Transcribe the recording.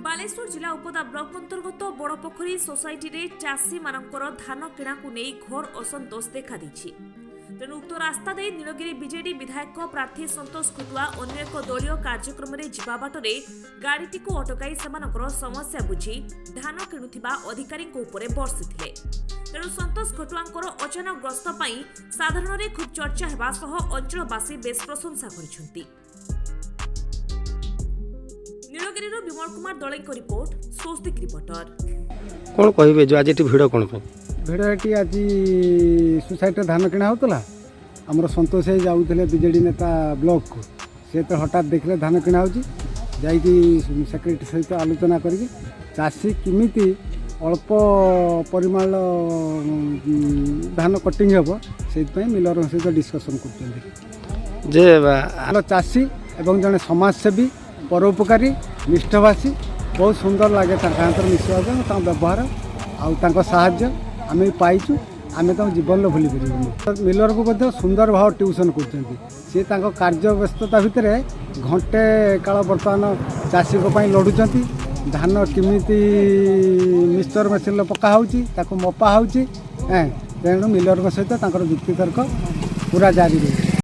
बालेश्वर जिला उपदा ब्लॉक अंतर्गत बड़पोखरी सोसाइटी रे चाषी मानकर धान किणा को नहीं घोर असंतोष देखा दी। तेणु उक्त रास्ता दे नीलगिरी बीजेडी विधायक प्रार्थी संतोष खुटुआ अन्य एक दलीय कार्यक्रम रे जिबा बाटरे गाड़ीटी को अटकाई सेमानकर समस्या बुझी धान किणुथिबा अधिकारी को ऊपर बर्षिथिले। तेणु संतोष खुटुआंकर अचानक गस्त पई साधारण रे खूब चर्चा हेबा सह अंचलवासी बेस प्रशंसा करिसेंती। नीलगिरी विमल कुमार दले रिपोर्ट स्वस्तिक रिपोर्टर। कौन कहे जो आज भिड़ कौन भिड़ ये आज सोसाइटी धान किणा होता आमर सतोष जाऊे बीजेडी नेता ब्लॉक को सी तो हठात देखले धान किणा हो सेक्रेटरी सहित आलोचना करी चाषी किमिति अल्प परिमाण धान कटिंग हम से मिलर सहित डिस्कसन कर चाषी एवं जड़े समाजसेवी परोपकारी निष्ठभाषी बहुत सुंदर लगे मिसवा व्यवहार आउ आम पाइचु आम जीवन भूली पार मिलर को सुंदर भाव ट्यूशन कर कार्य व्यस्तता भितर घंटे काल बर्तमान चाषी लड़ुंट धान किमिति मिक्सचर मेसीन पका मपा हो तेणु मिलर सहित युक्ति तर्क पूरा जारी रही।